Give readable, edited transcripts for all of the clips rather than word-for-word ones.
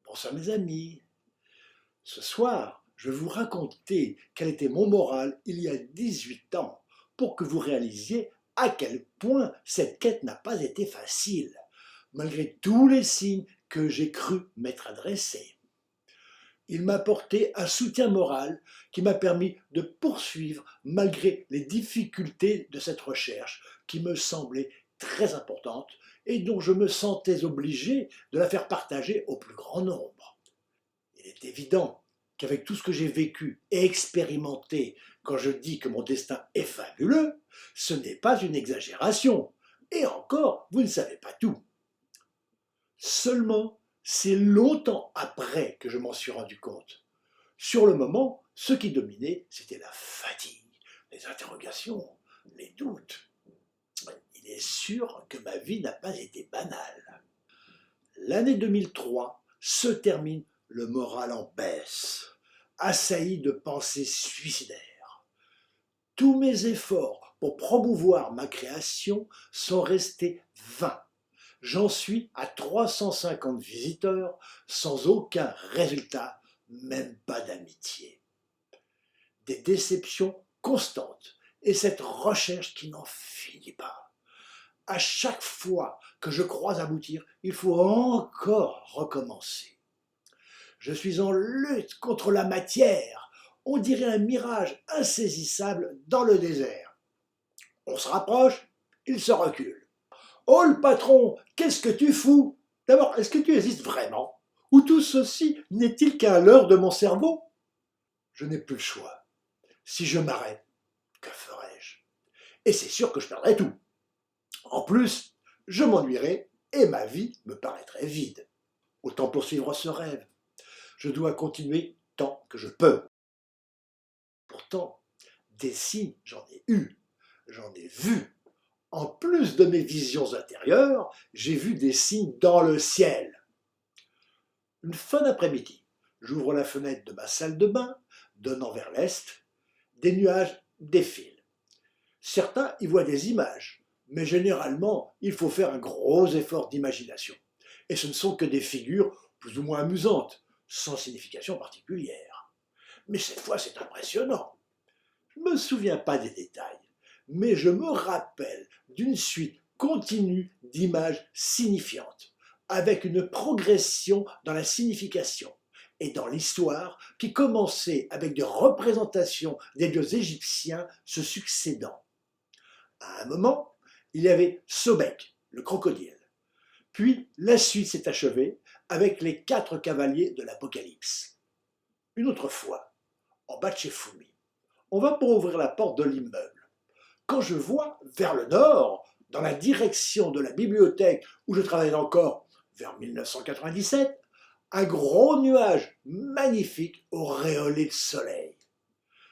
Bonsoir mes amis. Ce soir, je vais vous raconter quel était mon moral il y a 18 ans pour que vous réalisiez à quel point cette quête n'a pas été facile, malgré tous les signes que j'ai cru m'être adressés. Il m'a apporté un soutien moral qui m'a permis de poursuivre malgré les difficultés de cette recherche qui me semblait très importante et dont je me sentais obligé de la faire partager au plus grand nombre. Il est évident qu'avec tout ce que j'ai vécu et expérimenté, quand je dis que mon destin est fabuleux, ce n'est pas une exagération. Et encore, vous ne savez pas tout. Seulement, c'est longtemps après que je m'en suis rendu compte. Sur le moment, ce qui dominait, c'était la fatigue, les interrogations, les doutes. Il est sûr que ma vie n'a pas été banale. L'année 2003 se termine le moral en baisse, assailli de pensées suicidaires. Tous mes efforts pour promouvoir ma création sont restés vains. J'en suis à 350 visiteurs sans aucun résultat, même pas d'amitié. Des déceptions constantes et cette recherche qui n'en finit pas. À chaque fois que je crois aboutir, il faut encore recommencer. Je suis en lutte contre la matière. On dirait un mirage insaisissable dans le désert. On se rapproche, il se recule. Oh le patron, qu'est-ce que tu fous? D'abord, est-ce que tu existes vraiment? Ou tout ceci n'est-il qu'un leurre de mon cerveau? Je n'ai plus le choix. Si je m'arrête, que ferai-je? Et c'est sûr que je perdrai tout. En plus, je m'ennuierai et ma vie me paraîtrait vide. Autant poursuivre ce rêve. Je dois continuer tant que je peux. Pourtant, des signes, j'en ai eu, j'en ai vu. En plus de mes visions intérieures, j'ai vu des signes dans le ciel. Une fin d'après-midi, j'ouvre la fenêtre de ma salle de bain, donnant vers l'est. Des nuages défilent. Certains y voient des images, mais généralement, il faut faire un gros effort d'imagination. Et ce ne sont que des figures plus ou moins amusantes, sans signification particulière. Mais cette fois, c'est impressionnant. Je ne me souviens pas des détails, mais je me rappelle d'une suite continue d'images signifiantes, avec une progression dans la signification et dans l'histoire qui commençait avec des représentations des dieux égyptiens se succédant. À un moment, il y avait Sobek, le crocodile. Puis la suite s'est achevée avec les 4 cavaliers de l'Apocalypse. Une autre fois, en bas de chez Fumi, on va pour ouvrir la porte de l'immeuble. Quand je vois vers le nord, dans la direction de la bibliothèque où je travaillais encore vers 1997, un gros nuage magnifique auréolé de soleil.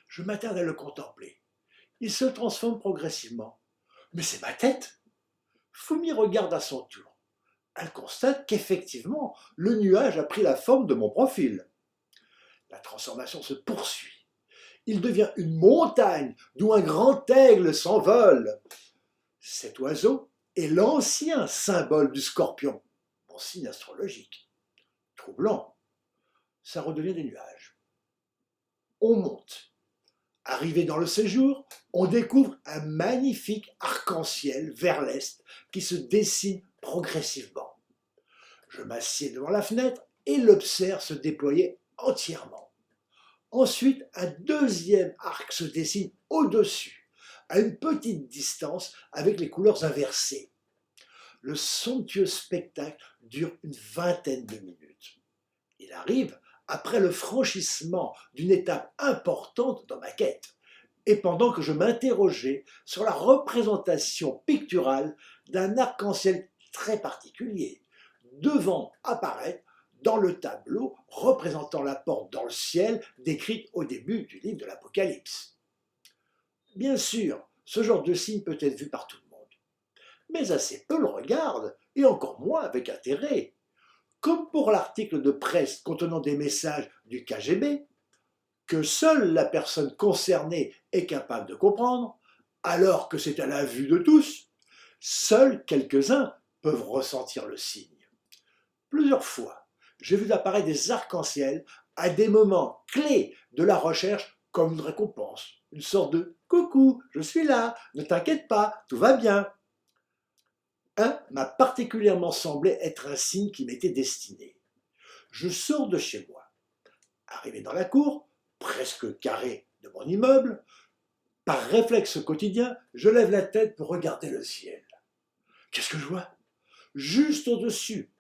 Je m'attarde à le contempler. Il se transforme progressivement. Mais c'est ma tête! Fumi regarde à son tour. Elle constate qu'effectivement, le nuage a pris la forme de mon profil. La transformation se poursuit. Il devient une montagne d'où un grand aigle s'envole. Cet oiseau est l'ancien symbole du scorpion, mon signe astrologique. Troublant, ça redevient des nuages. On monte. Arrivé dans le séjour, on découvre un magnifique arc-en-ciel vers l'est qui se dessine progressivement. Je m'assieds devant la fenêtre et l'observe se déployer entièrement. Ensuite, un deuxième arc se dessine au-dessus, à une petite distance avec les couleurs inversées. Le somptueux spectacle dure une vingtaine de minutes. Il arrive après le franchissement d'une étape importante dans ma quête, et pendant que je m'interrogeais sur la représentation picturale d'un arc-en-ciel très particulier, devant apparaître dans le tableau représentant la porte dans le ciel décrite au début du livre de l'Apocalypse. Bien sûr, ce genre de signe peut être vu par tout le monde, mais assez peu le regardent, et encore moins avec intérêt. Comme pour l'article de presse contenant des messages du KGB, que seule la personne concernée est capable de comprendre, alors que c'est à la vue de tous, seuls quelques-uns peuvent ressentir le signe. Plusieurs fois, j'ai vu apparaître des arcs-en-ciel à des moments clés de la recherche comme une récompense, une sorte de « coucou, je suis là, ne t'inquiète pas, tout va bien ». Un m'a particulièrement semblé être un signe qui m'était destiné. Je sors de chez moi. Arrivé dans la cour, presque carrée de mon immeuble, par réflexe quotidien, je lève la tête pour regarder le ciel. Qu'est-ce que je vois? Juste au-dessus,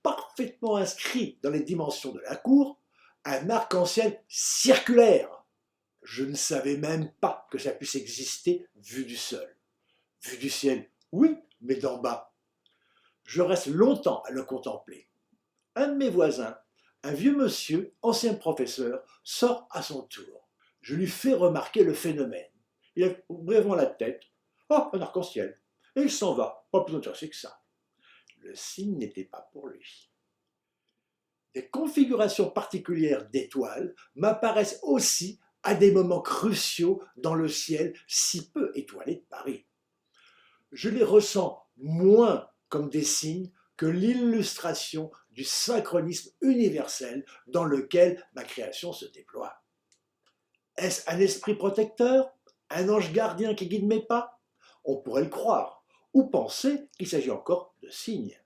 parfaitement inscrit dans les dimensions de la cour, un arc-en-ciel circulaire. Je ne savais même pas que ça puisse exister vu du sol. Vu du ciel, oui, mais d'en bas. Je reste longtemps à le contempler. Un de mes voisins, un vieux monsieur, ancien professeur, sort à son tour. Je lui fais remarquer le phénomène. Il a brièvement la tête. Oh, un arc-en-ciel. Et il s'en va. Pas plus intéressé que ça. Le signe n'était pas pour lui. Des configurations particulières d'étoiles m'apparaissent aussi à des moments cruciaux dans le ciel si peu étoilé de Paris. Je les ressens moins comme des signes que l'illustration du synchronisme universel dans lequel ma création se déploie. Est-ce un esprit protecteur? Un ange gardien qui guide mes pas? On pourrait le croire, ou penser qu'il s'agit encore de signes.